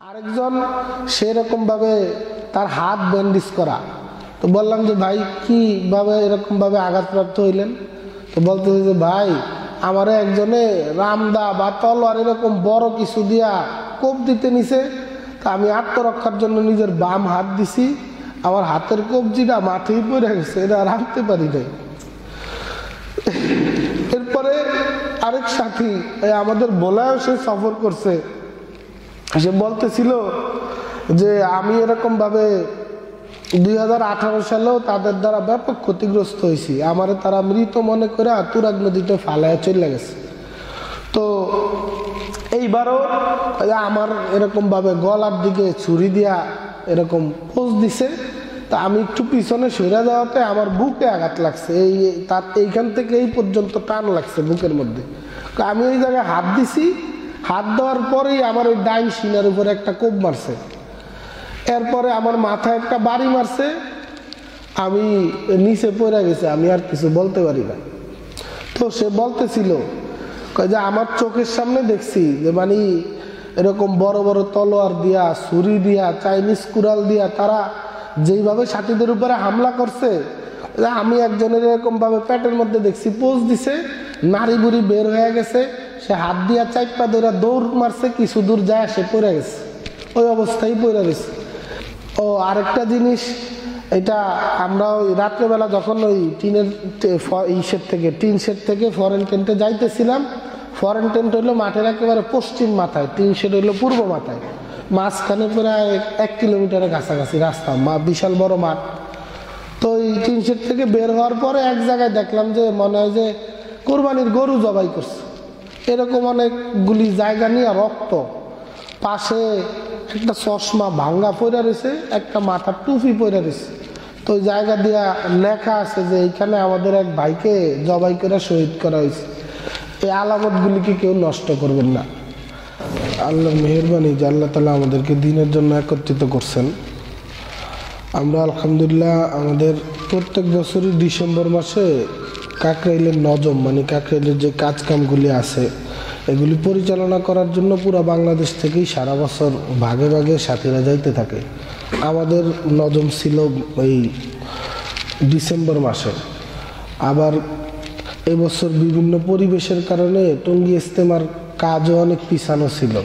আরেকজন সেরকম ভাবে তার হাত ব্যান্ডেজ করা। তো বললাম যে ভাই কিভাবে এরকম ভাবে আঘাতপ্রাপ্ত হইলেন? তো বলতে যে ভাই আমারে একজনে রামদা বা তলোয়ার এরকম বড় কিছু দিয়া কোপ দিতে নিছে, তা আমি আত্মরক্ষার জন্য নিজের বাম হাত দিছি, আমার হাতের কবজিটা মাঠেই পড়ে গেছে, এটা রাখতে পারি নাই। এরপরে আরেক সাথী আমাদের বলায়ও সে সফর করছে, সে বলতেছিল যে আমি এরকম ভাবে 2018 সালেও তাদের দ্বারা ব্যাপক ক্ষতিগ্রস্ত হয়েছি, আমারে তারা মৃত মনে করে তুরাগ নদীতে ফালায় চলে গেছে। তো এইবারও আমার এরকম ভাবে গলার দিকে ছুরি দিয়া এরকম পোজ দিছে, তা আমি একটু পিছনে সরে যাওয়াতে আমার বুকে আঘাত লাগছে, তার এইখান থেকে এই পর্যন্ত টান লাগছে বুকের মধ্যে। আমি ওই জায়গায় হাত দিছি, হাত দেওয়ার পরেই আমার ওই ডাইন সিনার উপরে একটা কোপ মারছে, এরপরে আমার মাথায় একটা বাড়ি মারছে, আমি নিচে পড়ে গেছি, আমি আর কিছু বলতে পারি না। তো সে বলতেছিল যে আমার চোখের সামনে দেখছি যে মানে এরকম বড় বড় তলোয়ার দিয়া, ছুরি দিয়া, চাইনিজ কুড়াল দিয়া তারা যেইভাবে সাথীদের উপরে হামলা করছে, আমি একজনের এরকম ভাবে পেটের মধ্যে দেখছি পোজ দিছে, নাড়ি বুড়ি বের হয়ে গেছে, সে হাত দিয়া চাইপা ধরে দৌড় মারছে, কিছু দূর যায় সে পড়ে গেছে, ওই অবস্থায় পড়ে গেছে। ও আরেকটা জিনিস, এটা আমরা ওই রাত্রেবেলা যখন ওই টিনের টিন শেড থেকে ফরেন টেন্টে যাইতেছিলাম, ফরেন টেন্ট হইলো মাঠের একেবারে পশ্চিম মাথায়, টিন শেড হইলো পূর্ব মাথায়, মাঝখানে প্রায় 1 কিলোমিটারের কাছাকাছি রাস্তা, বিশাল বড় মাঠ। তো এই টিন শেড থেকে বের হওয়ার পরে এক জায়গায় দেখলাম যে মনে হয় যে কোরবানির গরু জবাই করছে, এরকম অনেকগুলি জায়গা নিয়ে রক্ত, পাশে একটা চশমা ভাঙ্গা পড়ে রয়েছে, একটা মাথার টুপি পড়ে রয়েছে। তো ওই জায়গা দিয়া লেখা আছে যে এইখানে আমাদের এক ভাইকে জবাই করে শহীদ করা হয়েছে। এই আলামতগুলিকে কেউ নষ্ট করবেন না। আল্লাহর মেহেরবানি যে আল্লাহ তাআলা আমাদেরকে দ্বীনের জন্য একত্রিত করছেন। আমরা আলহামদুলিল্লাহ আমাদের প্রত্যেক বছরই ডিসেম্বর মাসে কাকরাইলের নজম মানে কাকরাইলের যে কাজকামগুলি আছে এগুলি পরিচালনা করার জন্য পুরো বাংলাদেশ থেকেই সারা বছর ভাগে ভাগে সাথীরা যাইতে থাকে। আমাদের নজম ছিল এই ডিসেম্বর মাসে। আবার এবছর বিভিন্ন পরিবেশের কারণে টঙ্গী ইজতেমার কাজও অনেক পিছানো ছিল,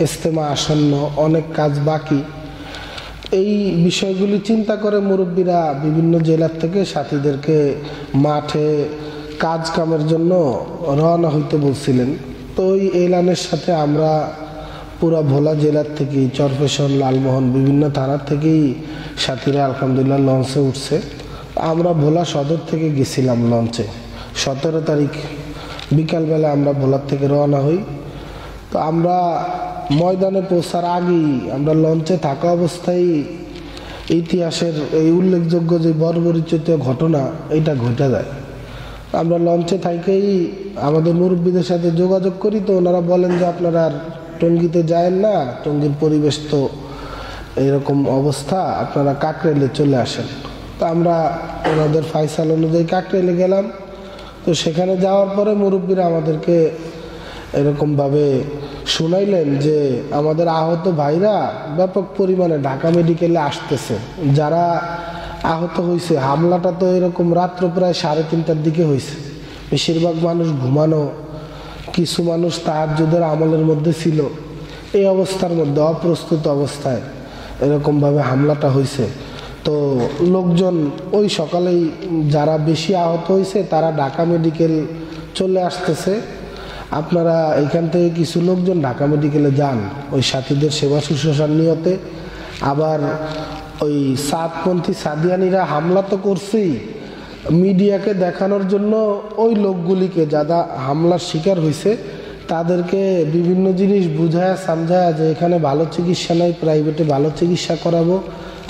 ইজতেমা আসন্ন, অনেক কাজ বাকি। এই বিষয়গুলি চিন্তা করে মুরব্বীরা বিভিন্ন জেলার থেকে সাথীদেরকে মাঠে কাজ কামের জন্য রওনা হইতে বলছিলেন। তো ওই এলানের সাথে আমরা পুরা ভোলা জেলার থেকেই, চরফেশন, লালমোহন, বিভিন্ন থানার থেকেই সাথীরা আলহামদুলিল্লাহ লঞ্চে উঠছে। আমরা ভোলা সদর থেকে গেছিলাম লঞ্চে, 17 তারিখ বিকালবেলা আমরা ভোলার থেকে রওনা হই। তো আমরা ময়দানে পৌঁছার আগেই আমরা লঞ্চে থাকা অবস্থায় ইতিহাসের এই উল্লেখযোগ্য যে বর্বরিচিত ঘটনা এটা ঘটে যায়। আমরা লঞ্চে থাকেই আমাদের মুরব্বীদের সাথে যোগাযোগ করি, তো ওনারা বলেন যে আপনারা আর টঙ্গীতে যায়েন না, টঙ্গীর পরিবেশ তো এরকম অবস্থা, আপনারা কাকরাইলে চলে আসেন। তো আমরা ওনাদের ফাইসাল অনুযায়ী কাকরাইলে গেলাম। তো সেখানে যাওয়ার পরে মুরব্বীরা আমাদেরকে এরকমভাবে শুনাইলেন যে আমাদের আহত ভাইরা ব্যাপক পরিমাণে ঢাকা মেডিকেলে আসতেছে। যারা আহত হয়েছে, হামলাটা তো এরকম রাত্র প্রায় 3:30টার দিকে হয়েছে, বেশিরভাগ মানুষ ঘুমানো, কিছু মানুষ তাহাজ্জুদের আমলের মধ্যে ছিল। এই অবস্থার মধ্যে অপ্রস্তুত অবস্থায় এরকমভাবে হামলাটা হয়েছে। তো লোকজন ওই সকালেই যারা বেশি আহত হয়েছে তারা ঢাকা মেডিকেল চলে আসতেছে। আপনারা এখান থেকে কিছু লোকজন ঢাকা মেডিকেলে যান ওই সাথীদের সেবা শুশ্রূষার নিয়তে। আবার ওই সাতপন্থী সাদিয়ানিরা হামলা তো করছেই, মিডিয়াকে দেখানোর জন্য ওই লোকগুলিকে যারা হামলার শিকার হয়েছে তাদেরকে বিভিন্ন জিনিস বুঝায় সমঝায় যে এখানে ভালো চিকিৎসা নাই, প্রাইভেটে ভালো চিকিৎসা করাবো,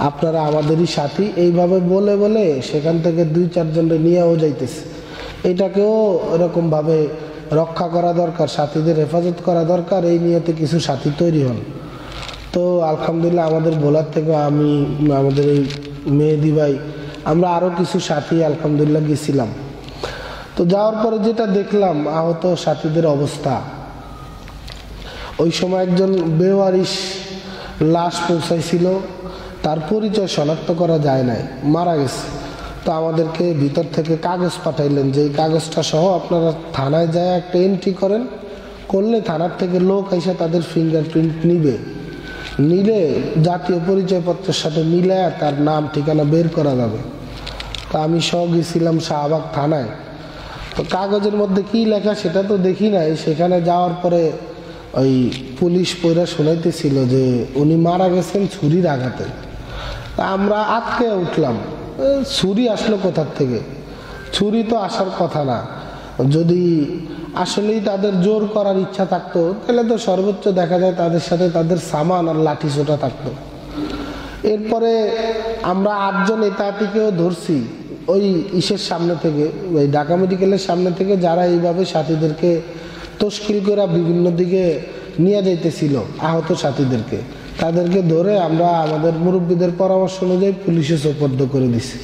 আপনারা আমাদেরই সাথী, এইভাবে বলে বলে সেখান থেকে 2-4 জনকে নিয়েও যাইতেছে। এটাকেও এরকমভাবে রক্ষা করা দরকার, সাথীদের হেফাজত করা দরকার, এই নিয়তে কিছু সাথী তৈরি হন। তো আলহামদুলিল্লাহ আমাদের ভোলার থেকে আমি, আমাদের এই মেহেদি ভাই, আমরা আরও কিছু সাথী আলহামদুলিল্লাহ গেছিলাম। তো যাওয়ার পরে যেটা দেখলাম আহত সাথীদের অবস্থা, ওই সময় একজন বেওয়ারিশ লাশ পৌঁছাইছিল, তার পরিচয় শনাক্ত করা যায় নাই, মারা গেছে। তো আমাদেরকে ভিতর থেকে কাগজ পাঠাইলেন যে এই কাগজটা সহ আপনারা থানায় যায় একটা এন্ট্রি করেন, করলে থানার থেকে লোক এসে তাদের ফিঙ্গারপ্রিন্ট নিলে জাতীয় পরিচয়পত্রের সাথে মিলে তার নাম ঠিকানা বের করা যাবে। তো আমি সহ গেছিলাম শাহবাগ থানায়। তো কাগজের মধ্যে কি লেখা সেটা তো দেখি নাই। সেখানে যাওয়ার পরে ওই পুলিশ পয়রা শোনাইতেছিল যে উনি মারা গেছেন ছুরির আঘাতে। তা আমরা আটকে উঠলাম, ছুরি আসলো কোথার থেকে? ছুরি তো আসার কথা না। যদি আসলেই তাদের জোর করার ইচ্ছা থাকতো তাহলে তো সর্বোচ্চ দেখা যায় তাদের সাথে তাদের সামান আর লাঠি ছোটা থাকতো। এরপরে আমরা 8 জন এতাতিকেও ধরছি ওই ইসের সামনে থেকে, ওই ঢাকা মেডিকেলের সামনে থেকে, যারা এইভাবে সাথীদেরকে তশকিল করে বিভিন্ন দিকে নিয়ে যাইতেছিল আহত সাথীদেরকে। তাদেরকে ধরে আমরা আমাদের মুরব্বীদের পরামর্শ অনুযায়ী পুলিশে সোপর্দ করে দিছি।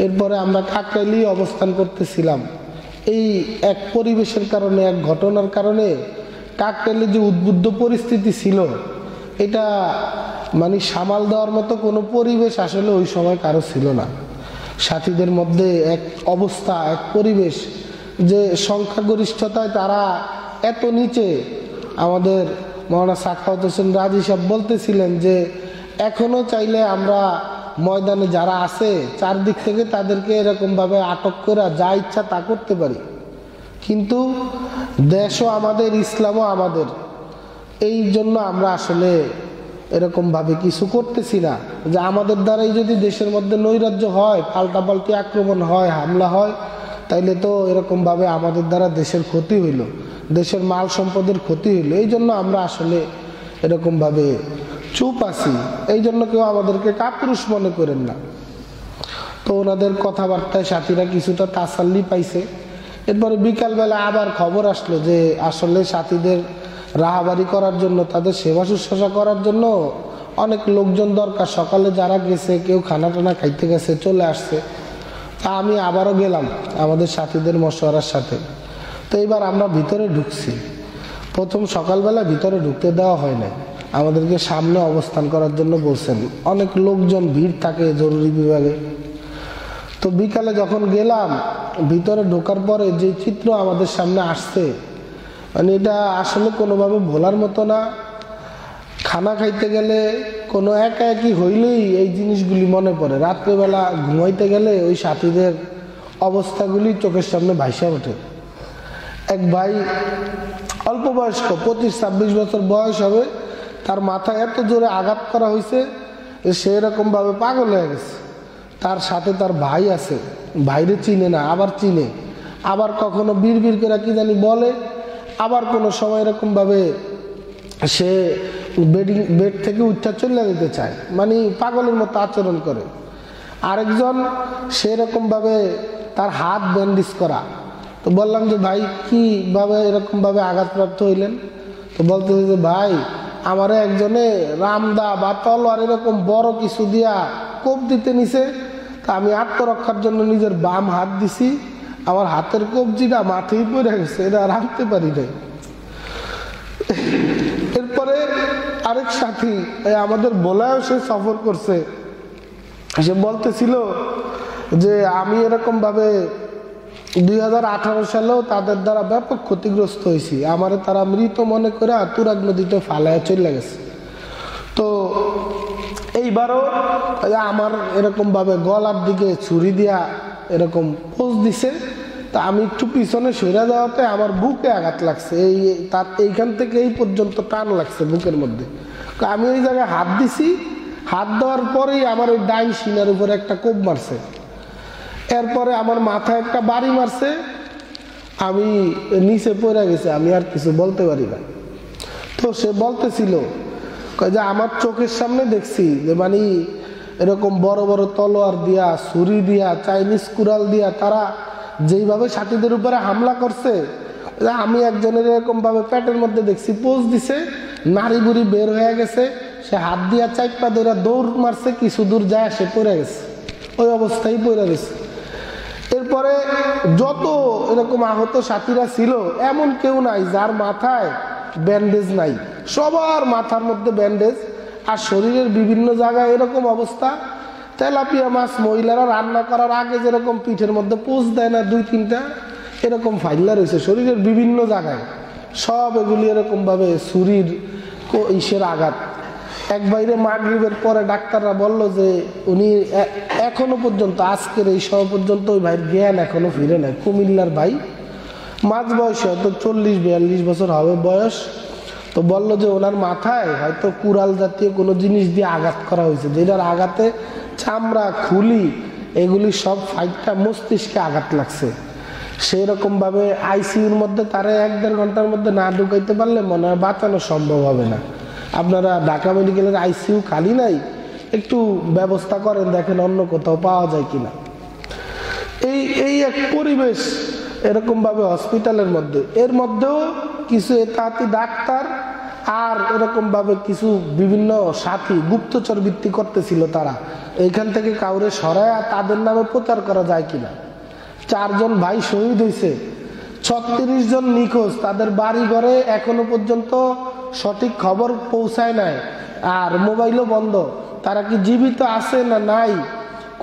এরপরে আমরা কাকরাইলেই অবস্থান করতেছিলাম। এই এক পরিবেশের কারণে, এক ঘটনার কারণে কাকরাইলে যে উদ্বুদ্ধ পরিস্থিতি ছিল, এটা মানে সামাল দেওয়ার মতো কোনো পরিবেশ আসলে ওই সময় কারো ছিল না। সাথীদের মধ্যে এক অবস্থা, এক পরিবেশ, যে সংখ্যাগরিষ্ঠতায় তারা এত নিচে। আমাদের মৌলানা সাখাওয়াত হোসেন রাজি সাহেব বলতেছিলেন যে এখনো চাইলে আমরা ময়দানে যারা আছে চারদিক থেকে তাদেরকে এরকমভাবে আটক করে যা ইচ্ছা তা করতে পারি, কিন্তু দেশও আমাদের, ইসলামও আমাদের। এই জন্য আমরা আসলে এরকমভাবে কিছু করতেছি না যে আমাদের দ্বারাই যদি দেশের মধ্যে নৈরাজ্য হয়, পাল্টাপাল্টি আক্রমণ হয়, হামলা হয়, তাইলে তো এরকমভাবে আমাদের দ্বারা দেশের ক্ষতি হইল, দেশের মাল সম্পদের ক্ষতি হইল। এই জন্য আমরা আসলে এরকমভাবে চুপ আছি। এই জন্য কেউ আমাদেরকে কাপুরুষ মনে করেন না। তো ওনাদের কথাবার্তায় সাথীরা কিছুটা তাসাল্লি পাইছে। এরপরে বিকালবেলা আবার খবর আসলো যে আসলে সাথীদের রাহাবারি করার জন্য, তাদের সেবা শুশ্রূষা করার জন্য অনেক লোকজন দরকার। সকালে যারা গেছে কেউ খানা টানা খাইতে গেছে, চলে আসছে। তা আমি আবারও গেলাম আমাদের সাথীদের মশওয়ারার সাথে। তো এইবার আমরা ভিতরে ঢুকছি। প্রথম সকালবেলা ভিতরে ঢুকতে দেওয়া হয় না, আমাদেরকে সামনে অবস্থান করার জন্য বলছেন। অনেক লোকজন ভিড় থাকে জরুরি বিভাগে। তো বিকালে যখন গেলাম, ভিতরে ঢোকার পরে যে চিত্র আমাদের সামনে আসছে, মানে এটা আসলে কোনোভাবে ভোলার মতো না। খানা খাইতে গেলে কোনো একাকি হইলেই এই জিনিসগুলি মনে পড়ে। রাত্রেবেলা ঘুমাইতে গেলে ওই সাথীদের অবস্থাগুলি চোখের সামনে ভাইসা ওঠে। এক ভাই অল্প বয়স্ক, 25-26 বছর বয়স হবে, তার মাথায় এত জোরে আঘাত করা হয়েছে সে এরকমভাবে পাগল হয়ে গেছে। তার সাথে তার ভাই আছে, ভাইরে চিনে না, আবার চিনে, আবার কখনো বিড় করে কি জানি বলে, আবার কোনো সময় এরকমভাবে সে বেড থেকে উঠা চলে যেতে চায়, মানে পাগলের মতো আচরণ করে। আরেকজন সেরকমভাবে তার হাত ব্যান্ডেজ করা। তো বললাম যে ভাই কিভাবে এরকমভাবে আঘাতপ্রাপ্ত হইলেন? তো বলতে যে ভাই আমারে একজনে রামদা বা তলোয়ার এরকম বড় কিছু দিয়া কোপ দিতে নিছে। তা আমি আত্মরক্ষার জন্য নিজের বাম হাত দিছি, আমার হাতের কবজিটা মাঠেই পড়ে গেছে, এটা আর আনতে পারি নাই। এরপরে আরেক সাথী আমাদের বলায়ও সে সফর করছে, সে বলতেছিল যে আমি এরকম ভাবে 2018 সালেও তাদের দ্বারা ব্যাপক ক্ষতিগ্রস্ত হয়েছি, আমারে তারা মৃত মনে করে তুরাগ নদীতে ফালায় চলে গেছে। তো এইবারও আমার এরকম ভাবে গলার দিকে ছুরি দিয়া এরকম পোজ দিছে। তা আমি একটু পিছনে সরে যাওয়াতে আমার বুকে আঘাত লাগছে, তার এইখান থেকে এই পর্যন্ত টান লাগছে বুকের মধ্যে। আমি ওই জায়গায় হাত দিছি, হাত দেওয়ার পরেই আমার ওই ডাইন সিনার উপরে একটা কোপ মারছে। এরপরে আমার মাথায় একটা বাড়ি মারছে, আমি নিচে পড়ে গেছে, আমি আর কিছু বলতে পারি না। তো সে বলতেছিল যে আমার চোখের সামনে দেখছি যে মানে এরকম বড় বড় তলোয়ার দিয়া, ছুরি দিয়া, চাইনিজ কুড়াল দিয়া তারা যেইভাবে সাথীদের উপরে হামলা করছে, আমি একজনের এরকম ভাবে পেটের মধ্যে দেখছি পোজ দিছে, নাড়ি বুড়ি বের হয়ে গেছে, সে হাত দিয়া চাইপা ধরে দৌড় মারছে, কিছু দূর যায় সে পড়ে গেছে, ওই অবস্থায় পড়ে গেছে। এরপরে যত এরকম আহত সাথীরা ছিল এমন কেউ নাই যার মাথায় ব্যান্ডেজ নাই, সবার মাথার মধ্যে ব্যান্ডেজ। আর শরীরের বিভিন্ন জায়গায় এরকম অবস্থা, তেলাপিয়া মাছ মহিলারা রান্না করার আগে যেরকম পিঠের মধ্যে পোষ দেয় না 2-3টা, এরকম ফাইলা রয়েছে শরীরের বিভিন্ন জায়গায়, সব এগুলি এরকমভাবে ছুরির ইসের আঘাত। এক বাইরে মাগরিবের পরে ডাক্তাররা বলল যে উনি এখনো পর্যন্ত, আজকের এই সময় পর্যন্ত ওই ভাইয়ের জ্ঞান এখনো ফিরে নাই। কুমিল্লার ভাই, মাঝ বয়সে হয়তো 40-42 বছর হবে বয়স। তো বলল যে ওনার মাথায় হয়তো কুড়াল জাতীয় কোনো জিনিস দিয়ে আঘাত করা হয়েছে, যেটার আঘাতে চামড়া, খুলি এগুলি সব ফাইটটা মস্তিষ্কে আঘাত লাগছে। সেই রকমভাবে আইসিইউর মধ্যে তারা 1-1.5 ঘন্টার মধ্যে না ঢুকাইতে পারলে মনে হয় বাঁচানো সম্ভব হবে না। আপনারা ঢাকা মেডিকেলের আইসিইউ খালি নাই, একটু ব্যবস্থা করেন, দেখেন অন্য কোথাও পাওয়া যায় কিনা। এই এক পরিবেশ এরকমভাবে হসপিটালের মধ্যে, এর মধ্যেও কিছু এতাহাতি ডাক্তার আর এরকমভাবে কিছু বিভিন্ন সাথী গুপ্তচর বৃত্তি করতেছিল। তারা এইখান থেকে কাউরে সরায় তাদের নামে প্রচার করা যায় কিনা। 4 জন ভাই শহীদ হয়েছে, 36 জন নিখোঁজ, তাদের বাড়ি ঘরে এখনো পর্যন্ত সঠিক খবর পৌঁছায় নাই, আর মোবাইলও বন্ধ। তারা কি জীবিত আছে না নাই,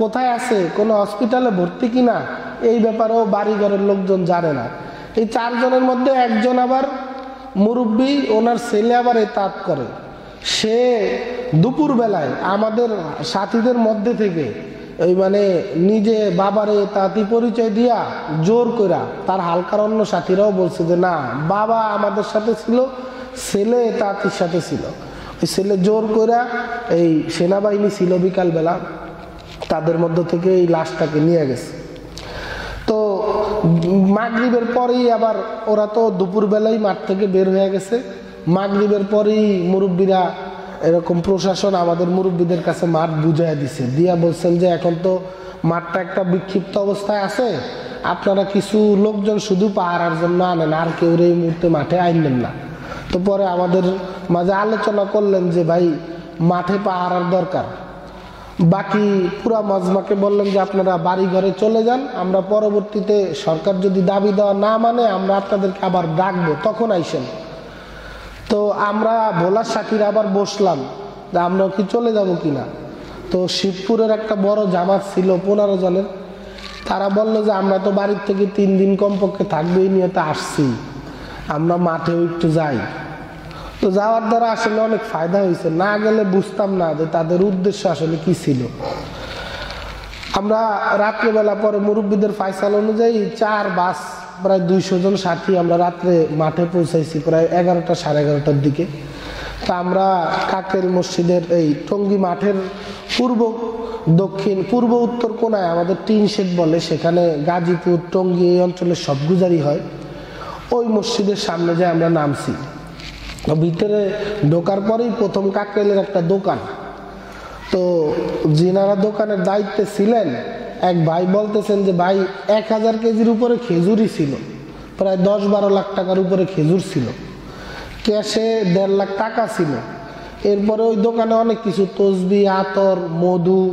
কোথায় আছে, কোনো হসপিটালে ভর্তি কিনা, এই ব্যাপারেও বাড়ি ঘরের লোকজন জানে না। এই 4 জনের মধ্যে একজন আবার মুরব্বী, ওনার ছেলে আবার এতাত করে। সে দুপুর বেলায় আমাদের সাথীদের মধ্যে থেকে ওই মানে নিজে বাবারে তাঁতি পরিচয় দিয়া জোর কইরা, তার হালকার অন্য সাথীরাও বলছে যে না, বাবা আমাদের সাথে ছিল, ছেলে তাঁতির সাথে ছিল। ওই ছেলে জোর কইরা, এই সেনাবাহিনী ছিল বিকালবেলা, তাদের মধ্য থেকে এই লাশটাকে নিয়ে গেছে। তো মাগরিবের পরেই আবার ওরা তো দুপুরবেলায় মাঠ থেকে বের হয়ে গেছে, মাগরিবের পরেই মুরব্বীরা এরকম প্রশাসন আমাদের মুরব্বীদের কাছে মাঠ বুঝাইয়া দিছে, দিয়া বলছেন যে এখন তো মাঠটা একটা বিক্ষিপ্ত অবস্থায় আছে, আপনারা কিছু লোকজন শুধু পাহারার জন্য আনেন, আর কেউ এই মুহূর্তে মাঠে আইনেন না। তো পরে আমাদের মাঝে আলোচনা করলেন যে ভাই মাঠে পাহারার দরকার। বাকি পুরা মজমাকে বললেন যে আপনারা বাড়ি ঘরে চলে যান, আমরা পরবর্তীতে সরকার যদি দাবি দেওয়া না মানে আমরা আপনাদেরকে আবার ডাকবো, তখন আইসেন। তো আমরা ভোলার সাথীরা আবার বসলাম যে আমরা কি চলে যাব কিনা। তো শিবপুরের একটা বড় জামাত ছিল 15 জনের, তারা বললো যে আমরা তো বাড়ির থেকে 3 দিন কমপক্ষে থাকবে এই নিয়ে তো আসছি, আমরা মাঠেও একটু যাই। তো যাওয়ার দ্বারা আসলে অনেক ফায়দা হয়েছে, না গেলে বুঝতাম না যে তাদের উদ্দেশ্য আসলে কি ছিল। আমরা রাত্রেবেলা পরে মুরব্বীদের ফাইসাল অনুযায়ী 4 বাস প্রায় 200 জন সাথী আমরা রাত্রে মাঠে পৌঁছাইছি প্রায় 11টা সাড়ে 11টার দিকে। তা আমরা কাকের মসজিদের এই টঙ্গী মাঠের পূর্ব উত্তর কোনায় আমাদের টিন শেড বলে, সেখানে গাজীপুর টঙ্গী এই অঞ্চলের সব গুজারি হয়, ওই মসজিদের সামনে যে আমরা নামছি। ভিতরে ঢোকার পরেই প্রথম কাকরেলের একটা দোকান। তো যিনারা দোকানের দায়িত্বে ছিলেন এক ভাই বলতেছেন যে ভাই 1000 কেজির উপরে খেজুরই ছিল, প্রায় 10-12 লাখ টাকার উপরে খেজুর ছিল, ক্যাশে 1.5 লাখ টাকা ছিল। এরপরে ওই দোকানে অনেক কিছু তসবি, আতর, মধু,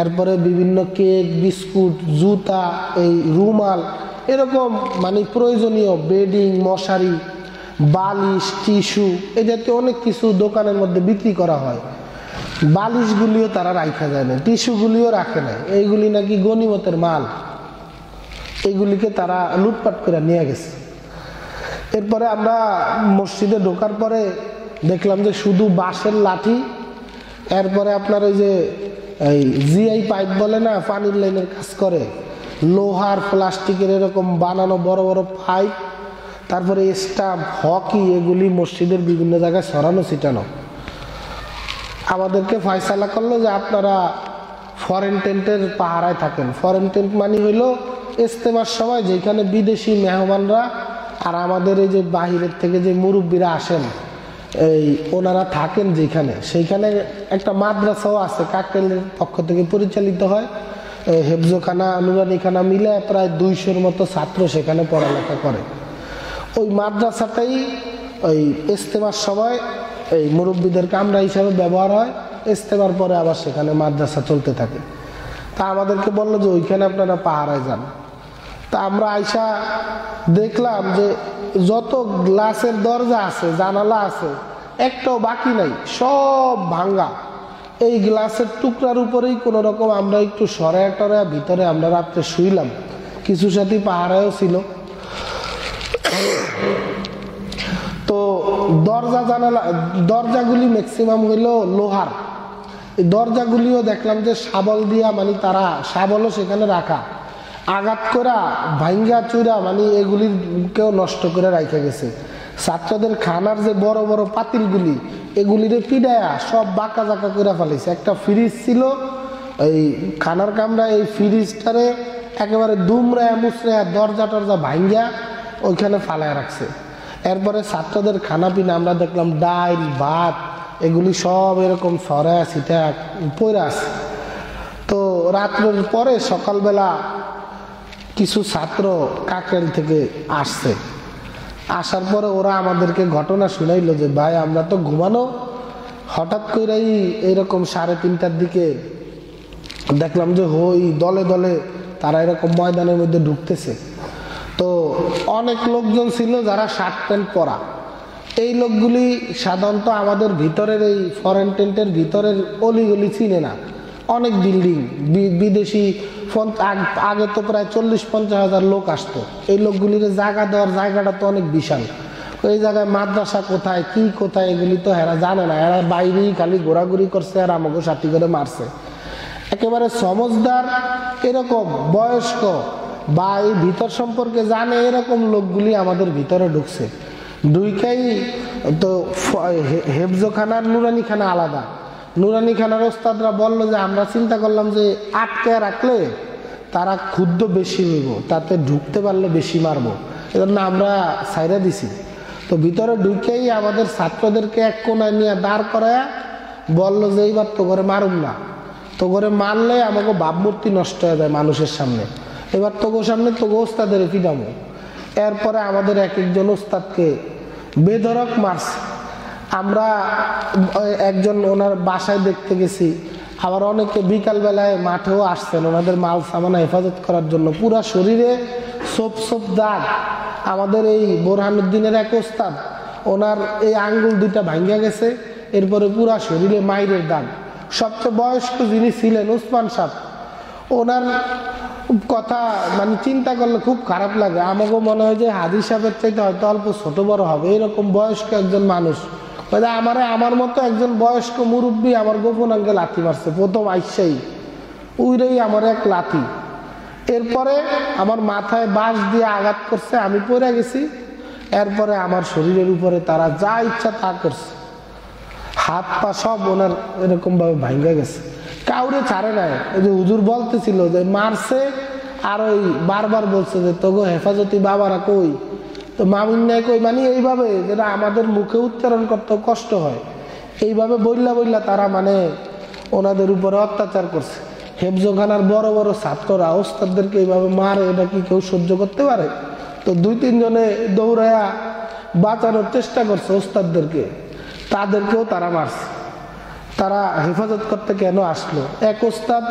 এরপরে বিভিন্ন কেক, বিস্কুট, জুতা, এই রুমাল, এরকম মানে প্রয়োজনীয় বেডিং, মশারি, বালিশ, টিস্যু, এই জাতীয় অনেক কিছু দোকানের মধ্যে বিক্রি করা হয়। বালিশগুলিও তারা রাখা যায় না, টিস্যুগুলিও রাখে না, এইগুলি নাকি গনিমতের মাল, এইগুলিকে তারা লুটপাট করে নিয়ে গেছে। এরপরে আমরা মসজিদে ঢোকার পরে দেখলাম যে শুধু বাঁশের লাঠি, এরপরে আপনার ওই যে এই জিআই পাইপ বলে না, পানির লাইনের কাজ করে, লোহার প্লাস্টিকের এরকম বানানো বড় বড় পাইপ, তারপরে স্টাম্প, হকি, এগুলি মসজিদের বিভিন্ন জায়গায় ছড়ানো ছিটানো। আমাদেরকে ফয়সালা করলো যে আপনারা ফরেন টেন্টের পাহারায় থাকেন। ফরেন টেন্ট মানে হইল ইজতেমার সময় যেখানে বিদেশি মেহমানরা আর আমাদের এই যে বাহিরের থেকে যে মুরব্বীরা আসেন, এই ওনারা থাকেন যেখানে, সেইখানে একটা মাদ্রাসাও আছে, কাকরেলের পক্ষ থেকে পরিচালিত হয়। হেফজোখানা, নুরানিখানা মিলে প্রায় 200-র মতো ছাত্র সেখানে পড়ালেখা করে। ওই মাদ্রাসাটাই ওই ইজতেমার সময় এই মুরব্বীদের কামরা হিসাবে ব্যবহার হয়, ইজতেমার পরে আবার সেখানে মাদ্রাসা চলতে থাকে। তা আমাদেরকে বললো যে ওইখানে আপনারা পাহারায় যান। তা আমরা আইসা দেখলাম যে যত গ্লাসের দরজা আছে, জানালা আছে, একটাও বাকি নাই, সব ভাঙ্গা। এই গ্লাসের টুকরার উপরেই কোনো রকম আমরা একটু সরায়া টরায়া ভিতরে আমরা রাত্রে শুইলাম। কিছু সাথী পাহারায়ও ছিল। তো দরজা জানালা, দরজাগুলি ম্যাক্সিমাম হইল লোহার। এই দরজাগুলিও দেখলাম যে শাবল দিয়া, মানে তারা শাবলও সেখানে রাখা, আঘাত করা ভাঙ্গা চুরা, মানে এগুলিকেও নষ্ট করে রাখা গেছে। ছাত্রদের খানার যে বড় বড় পাতিলগুলি, এগুলিরে পিডায়া সব বাঁকা জাকা করে ফেলেছে। একটা ফ্রিজ ছিল এই খানার কামরা, এই ফ্রিজটারে একেবারে দুমড়ায়া মুচড়ায়া দরজা টরজা ভাঙ্গা ওইখানে ফালায় রাখছে। এরপরে ছাত্রদের খানা পিনা আমরা দেখলাম ডাল ভাত এগুলি সব এরকম সরায়া ছিটা পড়ে আছে। তো রাত্রের পরে সকালবেলা কিছু ছাত্র কাকরাইল থেকে আসছে। আসার পরে ওরা আমাদেরকে ঘটনা শুনাইলো যে ভাই আমরা তো ঘুমানো, হঠাৎ করেই এইরকম 3:30টার দিকে দেখলাম যে হই দলে দলে তারা এরকম ময়দানের মধ্যে ঢুকতেছে। তো অনেক লোকজন ছিল যারা শার্ট প্যান্ট পরা। এই লোকগুলি সাধারণত আমাদের ভিতরের এই ফরেন টেন্টের ভিতরের অলিগলি চিনে না। অনেক বিল্ডিং, বিদেশি আগে তো প্রায় 40-50 হাজার লোক আসতো। এই লোকগুলির জায়গা দেওয়ার জায়গাটা তো অনেক বিশাল। ওই জায়গায় মাদ্রাসা কোথায় কি কোথায় এগুলি তো এরা জানে না। এরা বাইরেই খালি ঘোরাঘুরি করছে আর আমাকে সাথী করে মারছে। একেবারে সমজদার এরকম বয়স্ক বা এই ভিতর সম্পর্কে জানে এরকম লোকগুলি আমাদের ভিতরে ঢুকছে। ঢুকাই তো হেফজোখানার নুরানিখানা আলাদা। নুরানিখানার ওস্তাদরা বললো যে আমরা চিন্তা করলাম যে আটকে রাখলে তারা ক্ষুদ্র বেশি হইব, তাতে ঢুকতে পারলে বেশি মারবো, এজন্য আমরা ছাইরা দিছি। তো ভিতরে ঢুকেই আমাদের ছাত্রদেরকে এক কোনায় নিয়ে দাঁড় করায় বললো যে এইবার তো করে মারুম না, তো করে মারলে আমাকে ভাবমূর্তি নষ্ট হয়ে যায় মানুষের সামনে, এবার তোগো সামনে তোগো ওস্তাদের পিটামো। এরপরে আমাদের এক একজন ওস্তাদকে বেধড়ক মারছে। আমরা একজন ওনার বাসায় দেখতে গেছি, আবার অনেকে বিকালবেলায় মাঠেও আসছেন ওনাদের মাল সামানা হেফাজত করার জন্য। পুরা শরীরে সোপ সোপ দাগ। আমাদের এই বোরহানুদ্দিনের এক ওস্তাদ, ওনার এই আঙ্গুল দুইটা ভাঙ্গা গেছে, এরপরে পুরা শরীরে মাইরের দাগ। সবচেয়ে বয়স্ক যিনি ছিলেন উসমান সাহেব, ওনার কথা মানে চিন্তা করলে খুব খারাপ লাগে। আমাকেও মনে হয় যে হাদি সাহেবের চাইতে হয়তো অল্প ছোট বড় হবে, এরকম বয়স্ক একজন মানুষ। আমার মতো একজন বয়স্ক মুরব্বী আমার গোপন অঙ্গে লাথি মারছে প্রথম আইসাই, উইরেই আমার এক লাথি। এরপরে আমার মাথায় বাঁশ দিয়ে আঘাত করছে, আমি পড়ে গেছি। এরপরে আমার শরীরের উপরে তারা যা ইচ্ছা তা করছে, হাত পা সব ওনার এরকম ভাবে ভাঙ্গা গেছে, কাউরে ছাড়ে নাই। ওই যে হুজুর বলতেছিল যে মারছে, আর ওই বারবার বলছে যে তোগো হেফাজতি বাবারা কই, তো মামিন নাই কই, মানে এইভাবে যেটা আমাদের মুখে উচ্চারণ করতে কষ্ট হয়, এইভাবে বইলা বইলা তারা মানে ওনাদের উপরে অত্যাচার করছে। হেফজোখানার বড় বড় ছাত্ররা ওস্তাদদেরকে এইভাবে মারে, এটা কি কেউ সহ্য করতে পারে? তো 2-3 জনে দৌড়ায়া বাঁচানোর চেষ্টা করছে ওস্তাদদেরকে, তাদেরকেও তারা মারছে। তারা হেফাজত করতে কেন আসলো? এক ওস্তাদ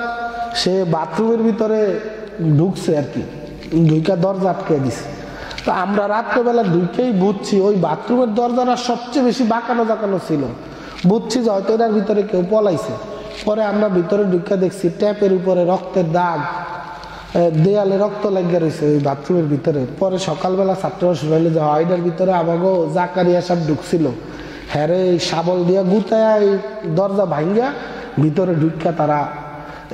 সে বাথরুমের ভিতরে ঢুকছে আর কি, ঢুকা দরজা আটকে দিছে। তো আমরা রাত্রেবেলা ঢুকেই বুঝছি ওই বাথরুমের দরজাটা সবচেয়ে বেশি বাঁকানো জাকানো ছিল, বুঝছি যে হয়তো এটার ভিতরে কেউ পলাইছে। পরে আমরা ভিতরে ঢুকে দেখছি ট্যাপের উপরে রক্তের দাগ, দেয়ালে রক্ত লেগে রয়েছে ওই বাথরুমের ভিতরে। পরে সকালবেলা ছাত্ররা শুনাইলে যে এটার ভিতরে আমাকেও জাকারিয়া সাহেব ঢুকছিল, হ্যাঁ এই শাবল দিয়া গুতায় এই দরজা ভাঙ্গা ভিতরে ঢুকা তারা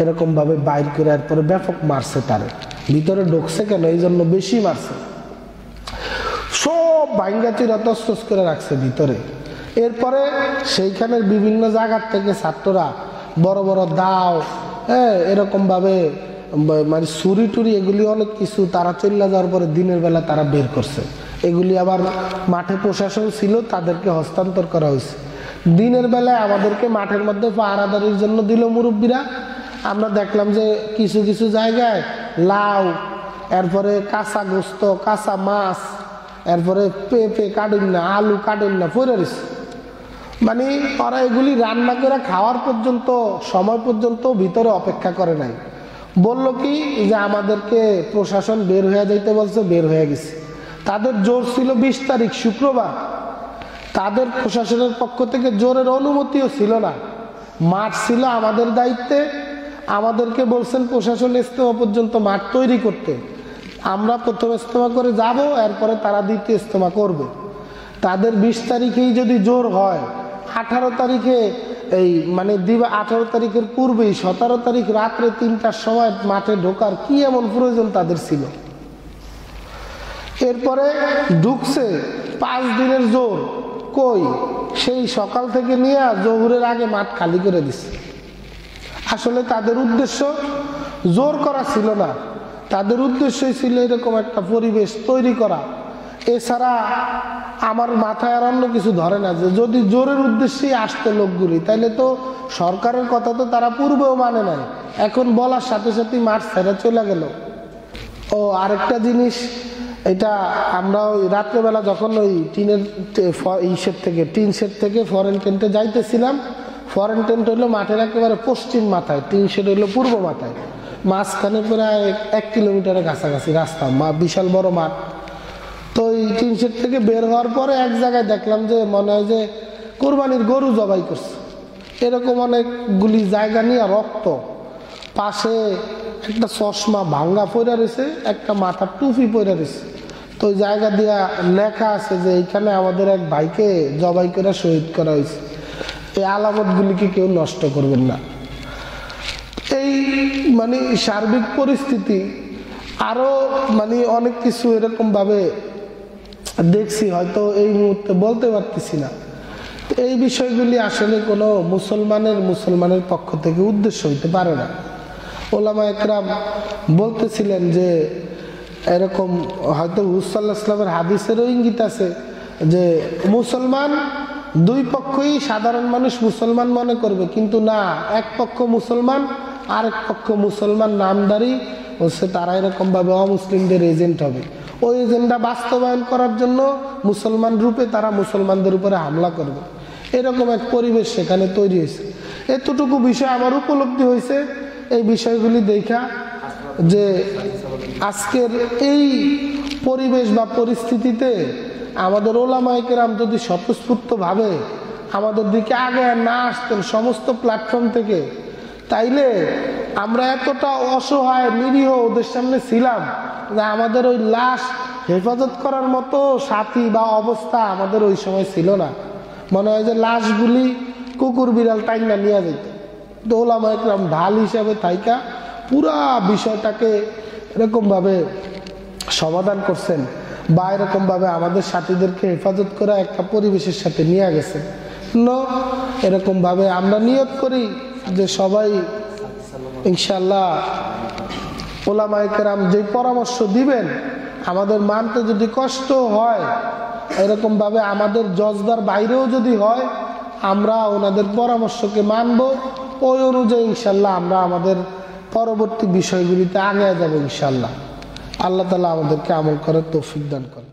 এরকম ভাবে বাইর করে এরপরে ব্যাপক মারছে। তারে ভিতরে ঢুকছে কেন, এই জন্য বেশি মারছে, সব ভাঙ্গা চিরা তসতস করে রাখছে ভিতরে। এরপরে সেইখানের বিভিন্ন জায়গার থেকে ছাত্ররা বড় বড় দাও, হ্যাঁ এরকম ভাবে মানে ছুরি টুরি এগুলি অনেক কিছু তারা চলে যাওয়ার পরে দিনের বেলা তারা বের করছে। এগুলি আবার মাঠে প্রশাসন ছিল, তাদেরকে হস্তান্তর করা হয়েছে। দিনের বেলায় আমাদেরকে মাঠের মধ্যে পাহারাদারির জন্য দিল মুরব্বীরা। আমরা দেখলাম যে কিছু কিছু জায়গায় লাউ, এরপরে কাঁচা গোস্ত, কাঁচা মাছ, এরপরে পেঁপে কাটেন না, আলু কাটেন না, পরে রয়েছে। মানে ওরা এগুলি রান্না করে খাওয়ার পর্যন্ত সময় পর্যন্ত ভিতরে অপেক্ষা করে নাই। বললো কি যে আমাদেরকে প্রশাসন বের হয়ে যাইতে বলছে, বের হয়ে গেছে। তাদের জোর ছিল 20 তারিখ শুক্রবার, তাদের প্রশাসনের পক্ষ থেকে জোরের অনুমতিও ছিল না। মাঠ ছিল আমাদের দায়িত্বে, আমাদেরকে বলছেন প্রশাসন ইজতেমা পর্যন্ত মাঠ তৈরি করতে। আমরা প্রথম ইজতেমা করে যাব, এরপরে তারা দ্বিতীয় ইজতেমা করবে। তাদের 20 তারিখেই যদি জোর হয়, 18 তারিখে এই মানে 18 তারিখের পূর্বেই 17 তারিখ রাত্রে 3টার সময় মাঠে ঢোকার কি এমন প্রয়োজন তাদের ছিল? এরপরে ঢুকছে 5 দিনের জোর, কই সেই সকাল থেকে নিয়ে জোহরের আগে মাঠ খালি করে দিচ্ছে। আসলে তাদের উদ্দেশ্য জোর করা ছিল না, তাদের উদ্দেশ্যই ছিল এরকম একটা পরিবেশ তৈরি করা। এছাড়া আমার মাথায় আর অন্য কিছু ধরে না যে যদি জোরের উদ্দেশ্যেই আসতো লোকগুলি, তাইলে তো সরকারের কথা তো তারা পূর্বেও মানে নাই, এখন বলার সাথে সাথেই মাঠ ছেড়ে চলে গেল। ও আরেকটা জিনিস, এটা আমরা ওই রাত্রেবেলা যখন ওই টিনের টিন শেড থেকে ফরেন টেন্টে যাইতেছিলাম, ফরেন টেন্ট হইলো মাঠের একেবারে পশ্চিম মাথায়, টিন শেড হইলো পূর্ব মাথায়, মাঝখানে প্রায় 1 কিলোমিটারের কাছাকাছি রাস্তা, বিশাল বড় মাঠ। তো এই টিন শেড থেকে বের হওয়ার পরে এক জায়গায় দেখলাম যে মনে হয় যে কোরবানির গরু জবাই করছে, এরকম অনেকগুলি জায়গা নিয়ে রক্ত, পাশে একটা চশমা ভাঙ্গা পড়ে রয়েছে, একটা মাথার টুপি পড়ে রয়েছে। তো ওই জায়গা দিয়া লেখা আছে যে এইখানে আমাদের এক ভাইকে জবাই করে শহীদ করা হয়েছে, এই আলামতগুলিকে কেউ নষ্ট করবেন না। এই মানে সার্বিক পরিস্থিতি আরো মানে অনেক কিছু এরকম ভাবে দেখছি, হয়তো এই মুহূর্তে বলতে পারতেছি না। এই বিষয়গুলি আসলে কোনো মুসলমানের পক্ষ থেকে উদ্দেশ্য হইতে পারে না। ওলামা একরাম বলতেছিলেন যে এরকম হয়তো হুজুর সাল্লাল্লাহু আলাইহি ওয়াসাল্লামের হাদিসেরও ইঙ্গিত আছে যে মুসলমান দুই পক্ষই সাধারণ মানুষ মুসলমান মনে করবে, কিন্তু না, এক পক্ষ মুসলমান আরেক পক্ষ মুসলমান নামদারি হচ্ছে, তারা এরকম ভাবে অমুসলিমদের এজেন্ট হবে। ওই এজেন্ডা বাস্তবায়ন করার জন্য মুসলমান রূপে তারা মুসলমানদের উপরে হামলা করবে, এরকম এক পরিবেশ সেখানে তৈরি হয়েছে। এতটুকু বিষয় আমার উপলব্ধি হয়েছে এই বিষয়গুলি দেখা, যে আজকের এই পরিবেশ বা পরিস্থিতিতে আমাদের ওলামায়ে কেরাম যদি স্বতঃস্ফূর্তভাবে আমাদের দিকে আগে না আসতেন সমস্ত প্ল্যাটফর্ম থেকে, তাইলে আমরা এতটা অসহায় নিরীহ ওদের সামনে ছিলাম যে আমাদের ওই লাশ হেফাজত করার মতো সাথী বা অবস্থা আমাদের ওই সময় ছিল না। মনে হয় যে লাশগুলি কুকুর বিড়াল টাইনা নিয়ে যেত। তো ওলামায়ে কেরাম ঢাল হিসাবে থাইকা পুরা বিষয়টাকে এরকমভাবে সমাধান করছেন, বা এরকমভাবে আমাদের সাথীদেরকে হেফাজত করা একটা পরিবেশের সাথে নিয়ে গেছে। এরকমভাবে আমরা নিয়ত করি যে সবাই ইনশাআল্লাহ ওলামায়ে কেরাম যে পরামর্শ দিবেন আমাদের মানতে যদি কষ্ট হয়, এরকমভাবে আমাদের জজদার বাইরেও যদি হয়, আমরা ওনাদের পরামর্শকে মানব, ওই অনুযায়ী ইনশাআল্লাহ আমরা আমাদের পরবর্তী বিষয়গুলিতে আগে যাব ইনশাআল্লাহ। আল্লাহ তাআলা আমাদেরকে আমল করার তৌফিক দান করেন।